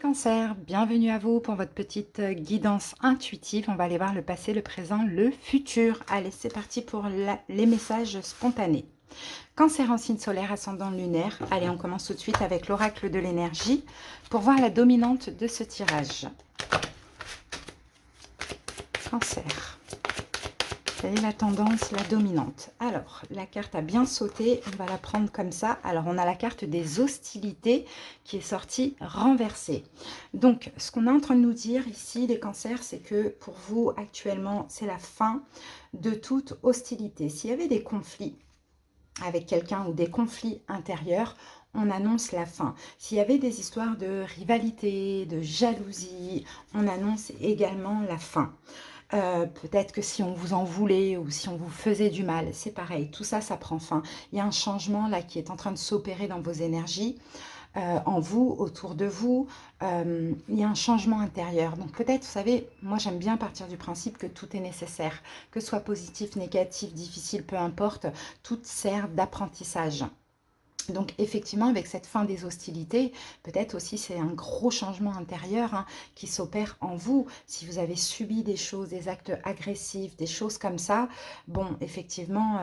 Cancer, bienvenue à vous pour votre petite guidance intuitive. On va aller voir le passé, le présent, le futur. Allez, c'est parti pour les messages spontanés. Cancer en signe solaire, ascendant lunaire. Allez, on commence tout de suite avec l'oracle de l'énergie pour voir la dominante de ce tirage. Cancer. Quelle est la tendance, la dominante? Alors, la carte a bien sauté, on va la prendre comme ça. Alors, on a la carte des hostilités qui est sortie renversée. Donc, ce qu'on est en train de nous dire ici, les cancers, c'est que pour vous, actuellement, c'est la fin de toute hostilité. S'il y avait des conflits avec quelqu'un ou des conflits intérieurs, on annonce la fin. S'il y avait des histoires de rivalité, de jalousie, on annonce également la fin. Peut-être que si on vous en voulait ou si on vous faisait du mal, c'est pareil, tout ça, ça prend fin. Il y a un changement là qui est en train de s'opérer dans vos énergies, en vous, autour de vous. Il y a un changement intérieur. Donc peut-être, vous savez, moi j'aime bien partir du principe que tout est nécessaire, que ce soit positif, négatif, difficile, peu importe, tout sert d'apprentissage. Donc effectivement, avec cette fin des hostilités, peut-être aussi c'est un gros changement intérieur qui s'opère en vous. Si vous avez subi des choses, des actes agressifs, des choses comme ça, bon, effectivement,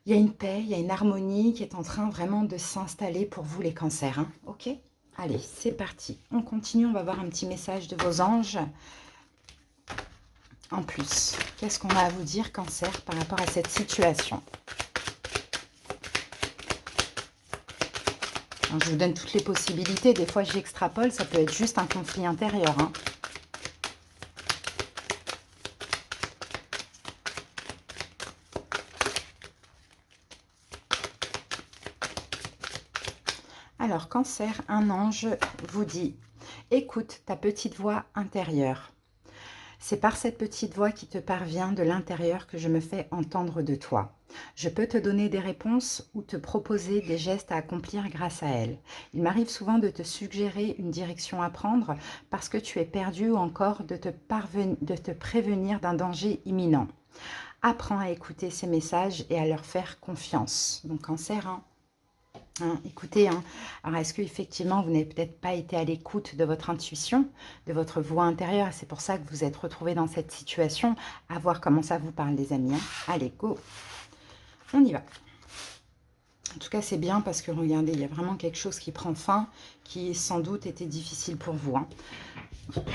il y a une paix, il y a une harmonie qui est en train vraiment de s'installer pour vous les cancers. Ok? Allez, c'est parti. On continue, on va voir un petit message de vos anges. En plus, qu'est-ce qu'on a à vous dire, cancer, par rapport à cette situation ? Alors, je vous donne toutes les possibilités. Des fois, j'extrapole. Ça peut être juste un conflit intérieur. Alors, cancer, un ange vous dit « Écoute ta petite voix intérieure. C'est par cette petite voix qui te parvient de l'intérieur que je me fais entendre de toi. Je peux te donner des réponses ou te proposer des gestes à accomplir grâce à elles. Il m'arrive souvent de te suggérer une direction à prendre parce que tu es perdu ou encore de te prévenir d'un danger imminent. Apprends à écouter ces messages et à leur faire confiance. » Donc cancer, écoutez, alors est-ce qu'effectivement vous n'avez peut-être pas été à l'écoute de votre intuition, de votre voix intérieure, et c'est pour ça que vous êtes retrouvé dans cette situation, à voir comment ça vous parle les amis. Allez, go, on y va. En tout cas, c'est bien parce que regardez, il y a vraiment quelque chose qui prend fin, qui sans doute était difficile pour vous.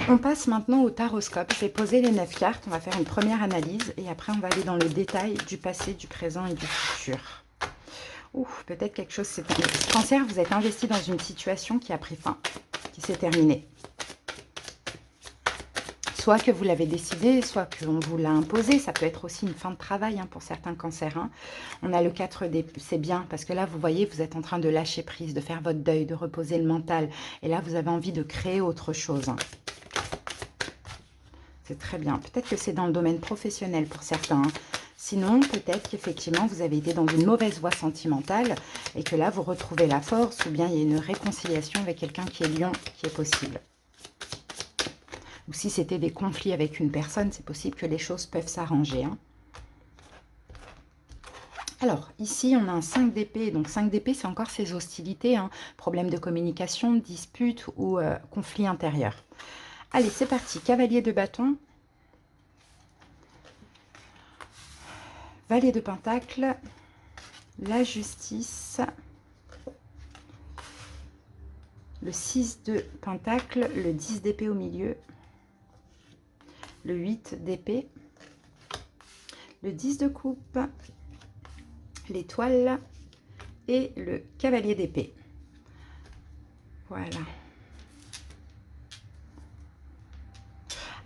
On passe maintenant au taroscope. Je vais poser les 9 cartes, on va faire une première analyse et après on va aller dans le détail du passé, du présent et du futur. Peut-être quelque chose, c'est cancer, vous êtes investi dans une situation qui a pris fin, qui s'est terminée. Soit que vous l'avez décidé, soit qu'on vous l'a imposé. Ça peut être aussi une fin de travail pour certains cancers. On a le 4 d'épée, c'est bien, parce que là, vous voyez, vous êtes en train de lâcher prise, de faire votre deuil, de reposer le mental. Et là, vous avez envie de créer autre chose. C'est très bien. Peut-être que c'est dans le domaine professionnel pour certains. Sinon, peut-être qu'effectivement, vous avez été dans une mauvaise voie sentimentale et que là, vous retrouvez la force ou bien il y a une réconciliation avec quelqu'un qui est lion qui est possible. Ou si c'était des conflits avec une personne, c'est possible que les choses peuvent s'arranger. Alors, ici, on a un 5 d'épée. Donc, 5 d'épée, c'est encore ces hostilités, problèmes de communication, disputes ou conflits intérieurs. Allez, c'est parti. Cavalier de bâton. Valet de Pentacle, la justice, le 6 de Pentacle, le 10 d'épée au milieu, le 8 d'épée, le 10 de coupe, l'étoile et le cavalier d'épée. Voilà.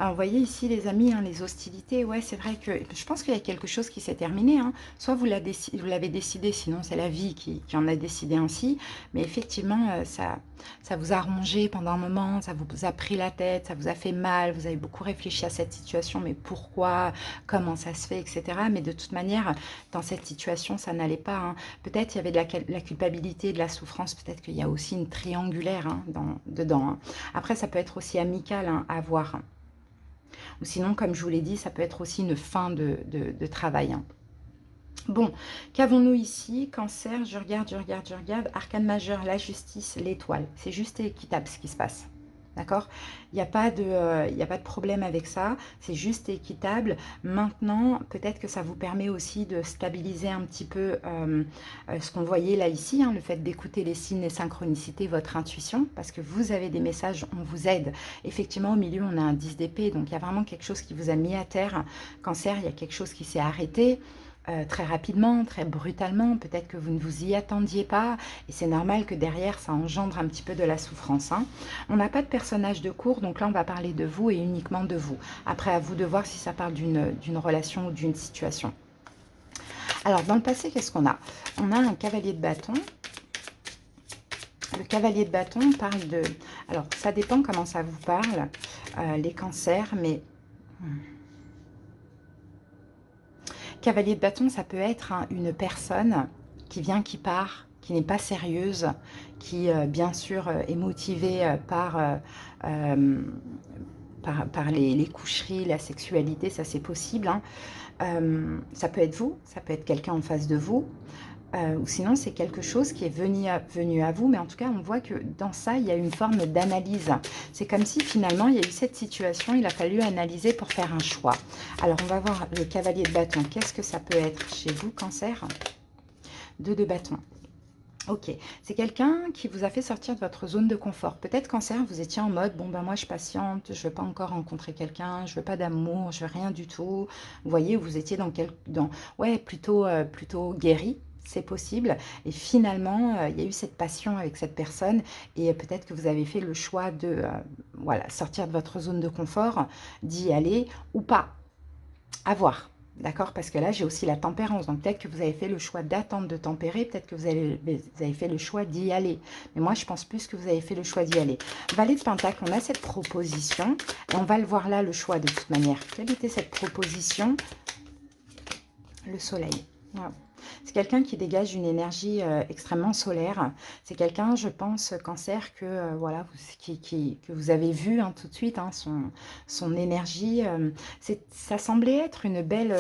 Alors, vous voyez ici, les amis, les hostilités, ouais, c'est vrai que je pense qu'il y a quelque chose qui s'est terminé. Soit vous l'avez décidé, sinon c'est la vie qui en a décidé ainsi. Mais effectivement, ça vous a rongé pendant un moment, ça vous a pris la tête, ça vous a fait mal, vous avez beaucoup réfléchi à cette situation, mais pourquoi, comment ça se fait, etc. Mais de toute manière, dans cette situation, ça n'allait pas. Peut-être il y avait de la culpabilité, de la souffrance, peut-être qu'il y a aussi une triangulaire dedans. Après, ça peut être aussi amical à voir. Ou sinon, comme je vous l'ai dit, ça peut être aussi une fin de travail. Bon, qu'avons-nous ici? Cancer, je regarde. Arcane majeur, la justice, l'étoile. C'est juste et équitable ce qui se passe. D'accord? Il y a pas de problème avec ça, c'est juste équitable. Maintenant, peut-être que ça vous permet aussi de stabiliser un petit peu ce qu'on voyait là ici, hein, le fait d'écouter les signes, les synchronicités, votre intuition, parce que vous avez des messages, on vous aide. Effectivement, au milieu, on a un 10 d'épée, donc il y a vraiment quelque chose qui vous a mis à terre. Cancer, il y a quelque chose qui s'est arrêté. Très rapidement, très brutalement, peut-être que vous ne vous y attendiez pas, et c'est normal que derrière, ça engendre un petit peu de la souffrance, hein. On n'a pas de personnage de cours, donc là, on va parler de vous et uniquement de vous. Après, à vous de voir si ça parle d'une relation ou d'une situation. Alors, dans le passé, qu'est-ce qu'on a? On a un cavalier de bâton. Le cavalier de bâton parle de... Alors, ça dépend comment ça vous parle, les cancers, mais... Cavalier de bâton, ça peut être hein, une personne qui vient, qui part, qui n'est pas sérieuse, qui, bien sûr, est motivée par les coucheries, la sexualité, ça c'est possible, hein. Ça peut être vous, ça peut être quelqu'un en face de vous, ou sinon c'est quelque chose qui est venu à vous, mais en tout cas on voit que dans ça il y a une forme d'analyse. C'est comme si finalement il y a eu cette situation, il a fallu analyser pour faire un choix. Alors on va voir le cavalier de bâton, qu'est-ce que ça peut être chez vous, Cancer? 2 de bâton. Ok, c'est quelqu'un qui vous a fait sortir de votre zone de confort. Peut-être Cancer, vous étiez en mode, bon ben moi je patiente, je ne veux pas encore rencontrer quelqu'un, je veux pas d'amour, je veux rien du tout. Vous voyez, vous étiez ouais, plutôt guéri, c'est possible. Et finalement, il y a eu cette passion avec cette personne et peut-être que vous avez fait le choix de voilà, sortir de votre zone de confort, d'y aller ou pas. À voir. D'accord? Parce que là, j'ai aussi la tempérance. Donc, peut-être que vous avez fait le choix d'attendre de tempérer. Peut-être que vous avez fait le choix d'y aller. Mais moi, je pense plus que vous avez fait le choix d'y aller. Valet de Pentacle, on a cette proposition. Et on va le voir là, le choix, de toute manière. Quelle était cette proposition? Le soleil. Voilà. C'est quelqu'un qui dégage une énergie extrêmement solaire. C'est quelqu'un, je pense, Cancer, que, voilà, que vous avez vu hein, tout de suite, hein, son énergie. Ça semblait être une belle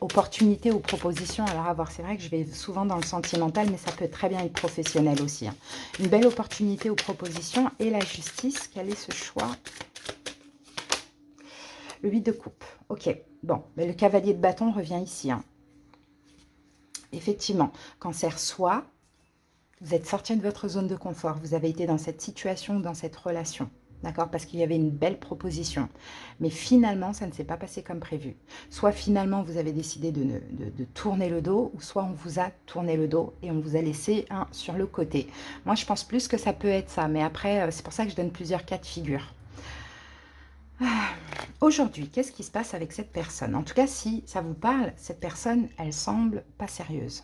opportunité ou proposition. Alors à voir, c'est vrai que je vais souvent dans le sentimental, mais ça peut très bien être professionnel aussi, hein. Une belle opportunité ou proposition. Et la justice, quel est ce choix? Le 8 de coupe. Ok, bon, mais le cavalier de bâton revient ici, hein. Effectivement, Cancer, soit vous êtes sorti de votre zone de confort, vous avez été dans cette situation, dans cette relation, d'accord, parce qu'il y avait une belle proposition. Mais finalement, ça ne s'est pas passé comme prévu. Soit finalement, vous avez décidé de tourner le dos, ou soit on vous a tourné le dos et on vous a laissé un sur le côté. Moi, je pense plus que ça peut être ça, mais après, c'est pour ça que je donne plusieurs cas de figure. Aujourd'hui, qu'est-ce qui se passe avec cette personne? En tout cas, si ça vous parle, cette personne, elle semble pas sérieuse.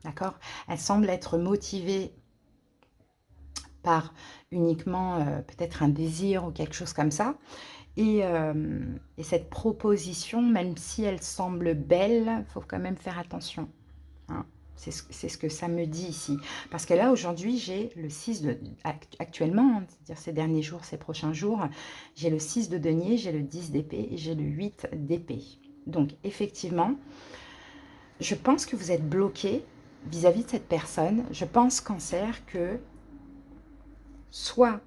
D'accord? Elle semble être motivée par uniquement peut-être un désir ou quelque chose comme ça. Et cette proposition, même si elle semble belle, il faut quand même faire attention, hein. C'est ce que ça me dit ici. Parce que là, aujourd'hui, j'ai le 6 de... Actuellement, hein, c'est-à-dire ces derniers jours, ces prochains jours, j'ai le 6 de denier, j'ai le 10 d'épée et j'ai le 8 d'épée. Donc, effectivement, je pense que vous êtes bloqué vis-à-vis de cette personne. Je pense, Cancer, que soit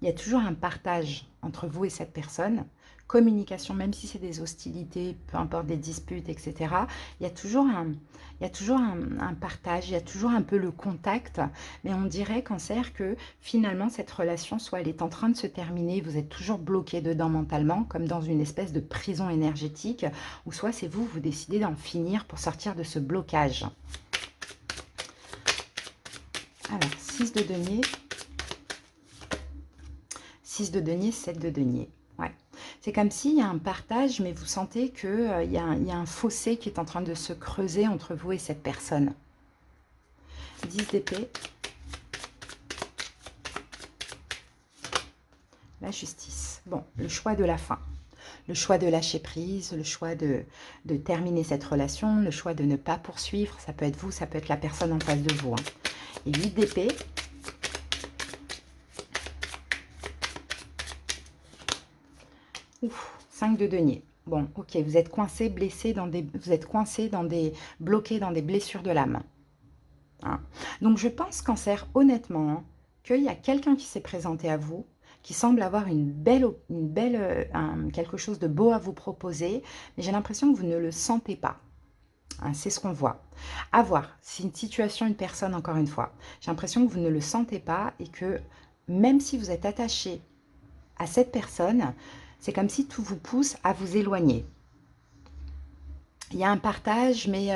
il y a toujours un partage entre vous et cette personne, communication, même si c'est des hostilités, peu importe des disputes, etc. Il y a toujours un partage, il y a toujours un peu le contact, mais on dirait, Cancer, que finalement cette relation, soit elle est en train de se terminer, vous êtes toujours bloqué dedans mentalement, comme dans une espèce de prison énergétique, ou soit c'est vous, vous décidez d'en finir pour sortir de ce blocage. Alors, 6 de denier, 6 de denier, 7 de denier. Ouais. C'est comme s'il y a un partage, mais vous sentez qu'il y a un fossé qui est en train de se creuser entre vous et cette personne. 10 d'épée. La justice. Bon, le choix de la fin. Le choix de lâcher prise, le choix de terminer cette relation, le choix de ne pas poursuivre. Ça peut être vous, ça peut être la personne en face de vous, hein. Et 8 d'épée. Ouf, 5 de denier. Bon, ok, vous êtes coincé, blessé vous êtes coincé bloqué dans des blessures de l'âme, hein. Donc je pense, Cancer, honnêtement, hein, qu'il y a quelqu'un qui s'est présenté à vous, qui semble avoir quelque chose de beau à vous proposer, mais j'ai l'impression que vous ne le sentez pas. Hein, c'est ce qu'on voit. À voir, c'est une situation, une personne, encore une fois. J'ai l'impression que vous ne le sentez pas et que même si vous êtes attaché à cette personne, c'est comme si tout vous pousse à vous éloigner. Il y a un partage, mais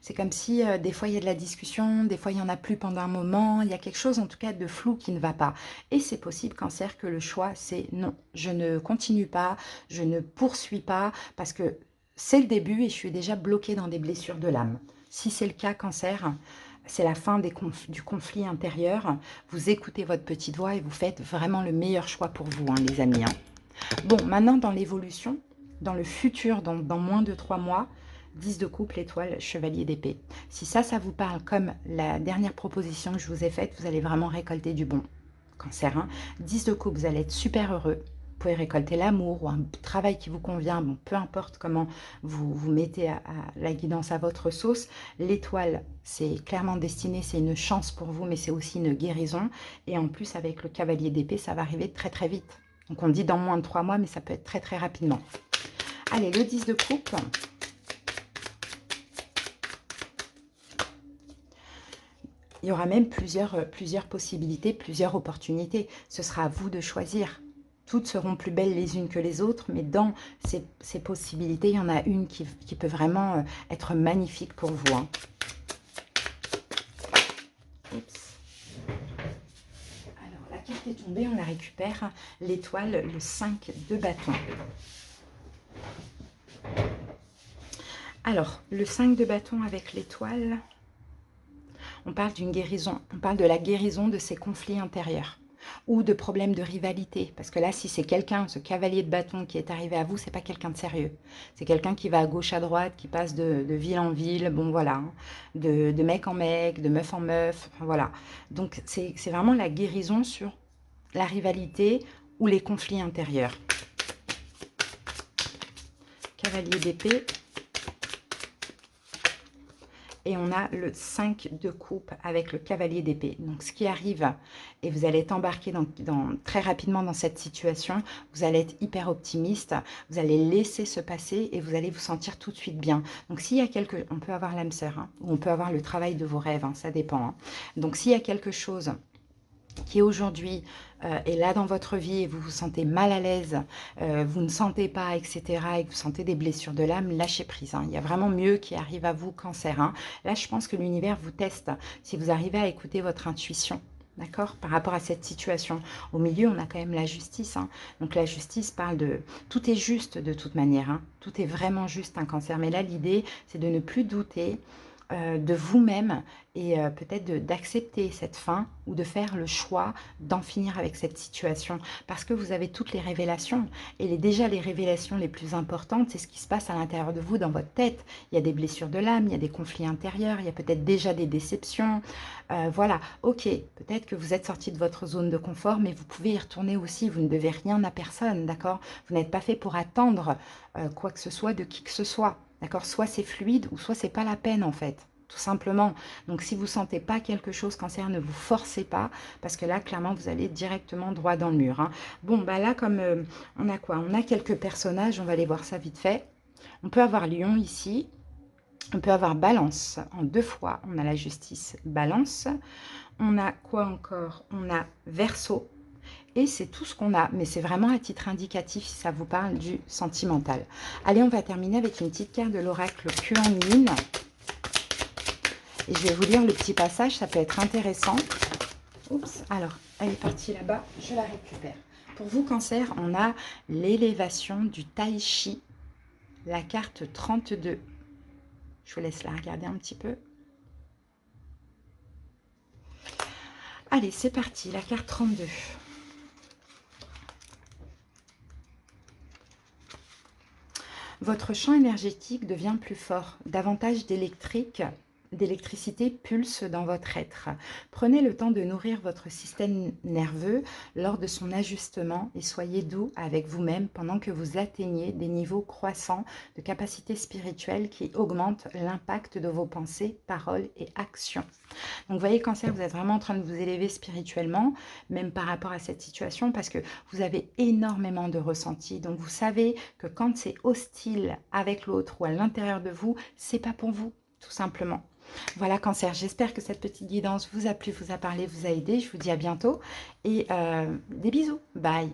c'est comme si des fois il y a de la discussion, des fois il n'y en a plus pendant un moment, il y a quelque chose en tout cas de flou qui ne va pas. Et c'est possible, Cancer, que le choix c'est non, je ne continue pas, je ne poursuis pas, parce que c'est le début et je suis déjà bloquée dans des blessures de l'âme. Si c'est le cas, Cancer, c'est la fin du conflit intérieur. Vous écoutez votre petite voix et vous faites vraiment le meilleur choix pour vous, hein, les amis. Hein. Bon, maintenant dans l'évolution, dans le futur, dans moins de 3 mois, 10 de couple, étoile, chevalier d'épée. Si ça vous parle comme la dernière proposition que je vous ai faite, vous allez vraiment récolter du bon. Cancer, hein. 10 de couple, vous allez être super heureux. Vous pouvez récolter l'amour ou un travail qui vous convient. Bon, peu importe comment vous mettez à la guidance à votre sauce. L'étoile, c'est clairement destiné, c'est une chance pour vous, mais c'est aussi une guérison. Et en plus, avec le cavalier d'épée, ça va arriver très très vite. Donc on dit dans moins de 3 mois, mais ça peut être très très rapidement. Allez, le 10 de coupe. Il y aura même plusieurs possibilités, plusieurs opportunités. Ce sera à vous de choisir. Toutes seront plus belles les unes que les autres, mais dans ces possibilités, il y en a une qui peut vraiment être magnifique pour vous. Hein. Oups. Alors, la carte est tombée, on la récupère. L'étoile, le 5 de bâton. Alors, le 5 de bâton avec l'étoile, on parle d'une guérison. On parle de la guérison de ces conflits intérieurs ou de problèmes de rivalité. Parce que là, si c'est quelqu'un, ce cavalier de bâton qui est arrivé à vous, c'est pas quelqu'un de sérieux. C'est quelqu'un qui va à gauche, à droite, qui passe de ville en ville, bon voilà, hein, de mec en mec, de meuf en meuf, enfin, voilà. Donc, c'est vraiment la guérison sur la rivalité ou les conflits intérieurs. Cavalier d'épée. Et on a le 5 de coupe avec le cavalier d'épée. Donc, ce qui arrive, et vous allez être embarqué très rapidement dans cette situation, vous allez être hyper optimiste, vous allez laisser se passer et vous allez vous sentir tout de suite bien. Donc, s'il y a on peut avoir l'âme sœur, hein, ou on peut avoir le travail de vos rêves, hein, ça dépend. Hein. Donc, s'il y a quelque chose qui aujourd'hui est là dans votre vie et vous vous sentez mal à l'aise, vous ne sentez pas, etc., et que vous sentez des blessures de l'âme, lâchez prise. Hein. Il y a vraiment mieux qui arrive à vous, Cancer. Hein. Là, je pense que l'univers vous teste si vous arrivez à écouter votre intuition. D'accord? Par rapport à cette situation. Au milieu, on a quand même la justice. Hein. Donc, la justice parle de... Tout est juste de toute manière. Hein. Tout est vraiment juste, un Cancer. Mais là, l'idée, c'est de ne plus douter de vous-même et peut-être d'accepter cette fin ou de faire le choix d'en finir avec cette situation parce que vous avez toutes les révélations et déjà les révélations les plus importantes, c'est ce qui se passe à l'intérieur de vous, dans votre tête. Il y a des blessures de l'âme, il y a des conflits intérieurs, il y a peut-être déjà des déceptions. Voilà, ok, peut-être que vous êtes sorti de votre zone de confort, mais vous pouvez y retourner aussi, vous ne devez rien à personne, d'accord? Vous n'êtes pas fait pour attendre quoi que ce soit de qui que ce soit. D'accord? Soit c'est fluide ou soit c'est pas la peine en fait, tout simplement. Donc si vous ne sentez pas quelque chose, Cancer, ne vous forcez pas, parce que là, clairement, vous allez directement droit dans le mur. Hein. Bon, bah là, comme on a quoi? On a quelques personnages, on va aller voir ça vite fait. On peut avoir Lion ici, on peut avoir Balance en 2 fois, on a la justice, Balance. On a quoi encore? On a Verseau. Et c'est tout ce qu'on a, mais c'est vraiment à titre indicatif si ça vous parle du sentimental. Allez, on va terminer avec une petite carte de l'oracle Kuan Yin. Et je vais vous lire le petit passage, ça peut être intéressant. Oups, alors, elle est partie là-bas, je la récupère. Pour vous, Cancer, on a l'élévation du Tai Chi, la carte 32. Je vous laisse la regarder un petit peu. Allez, c'est parti, la carte 32. Votre champ énergétique devient plus fort, davantage d'électrique d'électricité pulse dans votre être. Prenez le temps de nourrir votre système nerveux lors de son ajustement et soyez doux avec vous-même pendant que vous atteignez des niveaux croissants de capacité spirituelle qui augmentent l'impact de vos pensées, paroles et actions. Donc, vous voyez, Cancer, vous êtes vraiment en train de vous élever spirituellement, même par rapport à cette situation, parce que vous avez énormément de ressentis. Donc, vous savez que quand c'est hostile avec l'autre ou à l'intérieur de vous, c'est pas pour vous, tout simplement. Voilà, Cancer, j'espère que cette petite guidance vous a plu, vous a parlé, vous a aidé. Je vous dis à bientôt et des bisous. Bye.